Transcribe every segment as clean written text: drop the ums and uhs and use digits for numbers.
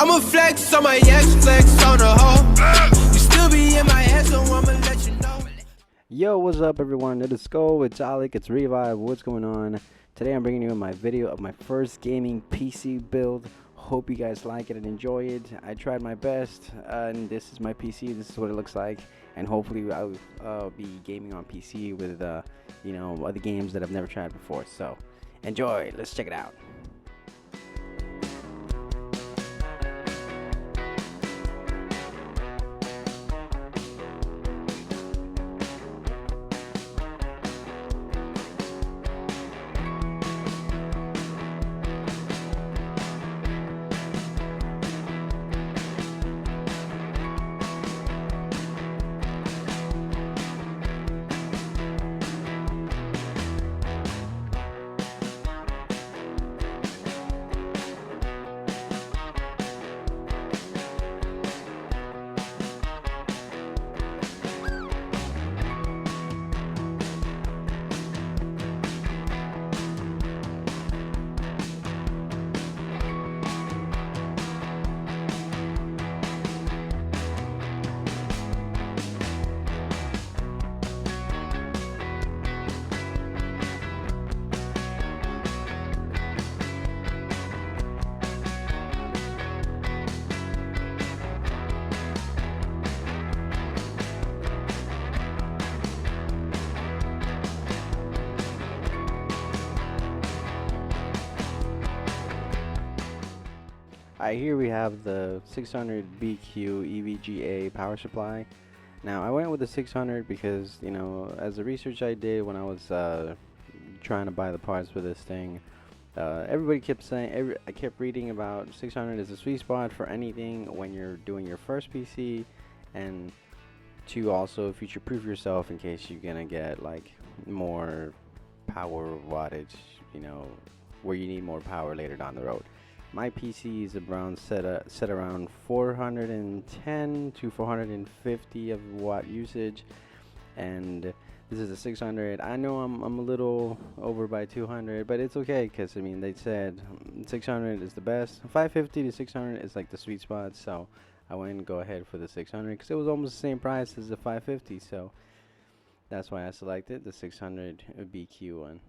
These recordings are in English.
I'ma flex on my ex, flex on the hoe. You still be in my head, so I'ma let you know. Yo, what's up everyone? It is Sko, it's Alec, it's Revive. What's going on? Today I'm bringing you my video of my first gaming PC build. Hope you guys like it and enjoy it. I tried my best, and this is my PC. This is what it looks like, and hopefully I'll be gaming on PC with other games that I've never tried before. So enjoy. Let's check it out. Here we have the 600 BQ EVGA power supply. Now I went with the 600 because, as the research I did when I was trying to buy the parts for this thing, everybody kept saying, I kept reading about 600 is a sweet spot for anything when you're doing your first PC, and to also future-proof yourself in case you're gonna get like more power wattage, where you need more power later down the road. My PC is around set around 410 to 450 of watt usage, and this is a 600. I know I'm a little over by 200, but it's okay because they said 600 is the best. 550 to 600 is like the sweet spot, so I went and go ahead for the 600 because it was almost the same price as the 550, so that's why I selected the 600 BQ one.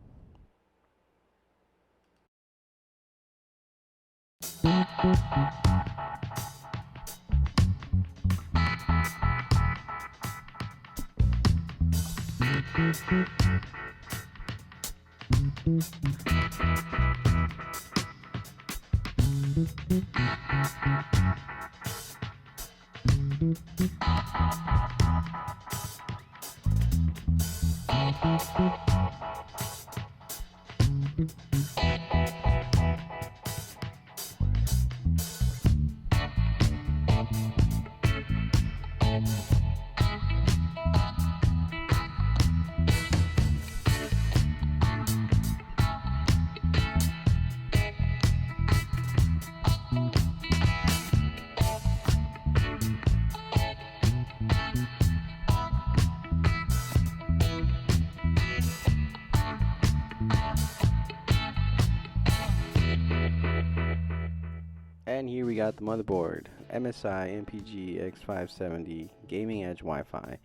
And here we got the motherboard, MSI MPG X570 Gaming Edge Wi-Fi.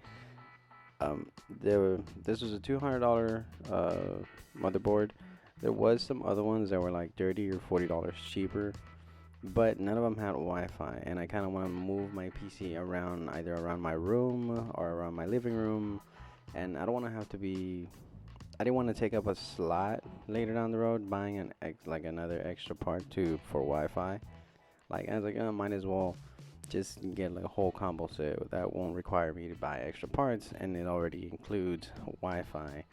This was a $200 motherboard. There was some other ones that were like $30 or $40 cheaper, but none of them had Wi-Fi. And I kind of want to move my PC around, either around my room or around my living room. And I don't want to have to be. I didn't want to take up a slot later down the road buying another extra part for Wi-Fi. I was like, might as well just get like a whole combo set that won't require me to buy extra parts, and it already includes Wi-Fi.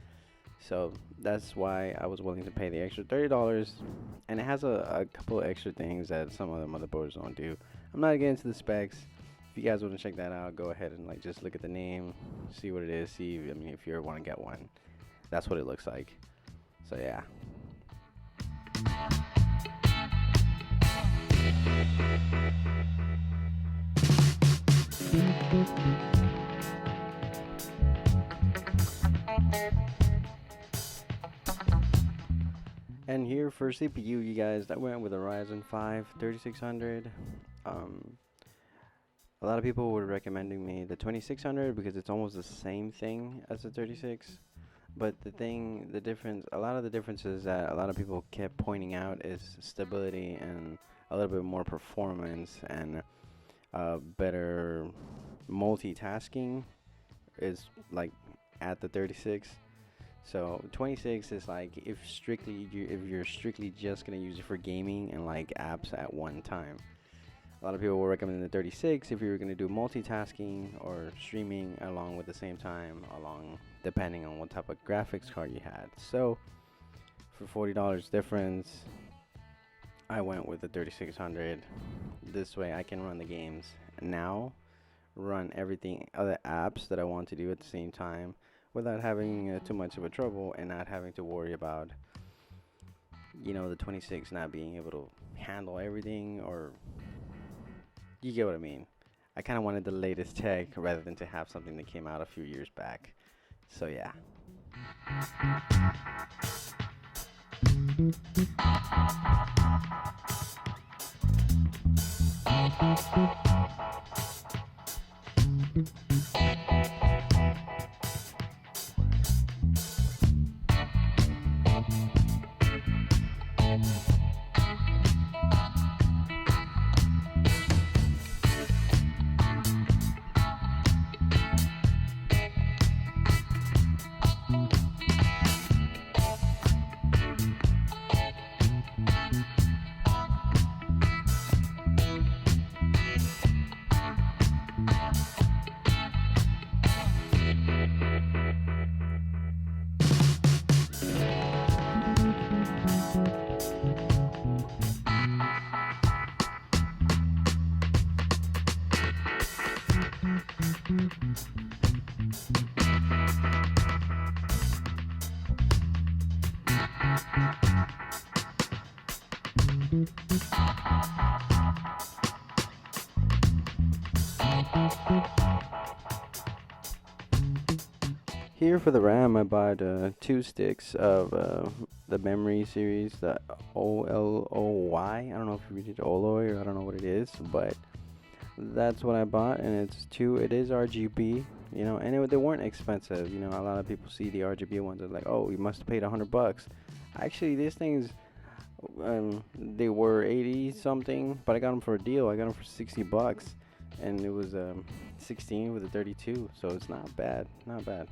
So that's why I was willing to pay the extra $30, and it has a couple of extra things that some other motherboards don't do. I'm not getting into the specs. If you guys want to check that out, go ahead and just look at the name, see what it is, see if you ever want to get one. That's what it looks like. So yeah. And here for CPU, you guys, I went with a Ryzen 5 3600. A lot of people were recommending me the 2600 because it's almost the same thing as the 36. But the difference, a lot of the differences that a lot of people kept pointing out is stability and a little bit more performance and better multitasking is like at the 36. So 26 is like if you're strictly just gonna use it for gaming and like apps at one time. A lot of people will recommend the 36 if you're going to do multitasking or streaming along with the same time, depending on what type of graphics card you had. So for $40 difference, I went with the 3600. This way I can run the games now, run everything, other apps that I want to do at the same time without having too much of a trouble and not having to worry about, you know, the 26 not being able to handle everything, or you get what I mean. I kind of wanted the latest tech rather than to have something that came out a few years back. So yeah. Here for the RAM, I bought 2 sticks of the memory series, the OLOY. I don't know if you read it Oloy or I don't know what it is, but that's what I bought, and it's 2. It is RGB, you know, and they weren't expensive. You know, a lot of people see the RGB ones and like, oh, you must have paid $100. Actually, these things, they were 80 something, but I got them for a deal. I got them for $60, and it was 16 with a 32, so it's not bad, not bad.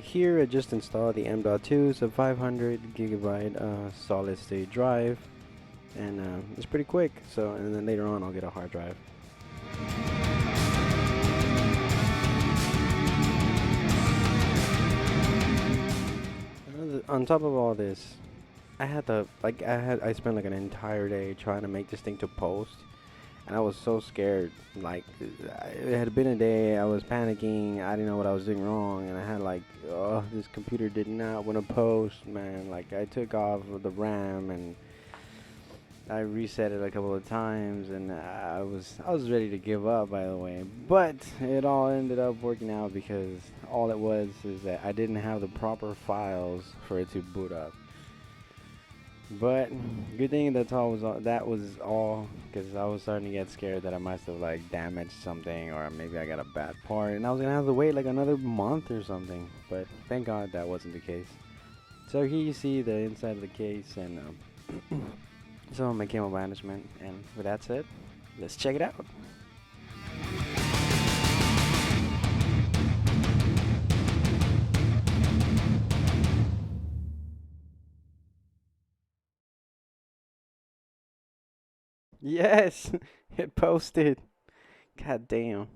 Here I just installed the M.2. It's a 500 gigabyte solid state drive. and it's pretty quick. So, and then later on I'll get a hard drive. On top of all this, I spent like an entire day trying to make this thing to post, and I was so scared. Like, it had been a day, I was panicking, I didn't know what I was doing wrong, and I had like, oh, this computer did not want to post, man. Like, I took off the RAM and I reset it a couple of times, and I was ready to give up, by the way. But it all ended up working out because all it was is that I didn't have the proper files for it to boot up. But good thing that was all, because I was starting to get scared that I must have like damaged something, or maybe I got a bad part and I was gonna have to wait like another month or something. But thank God that wasn't the case. So here you see the inside of the case and some of my cable management. And with that said, let's check it out. Yes, it posted. God damn.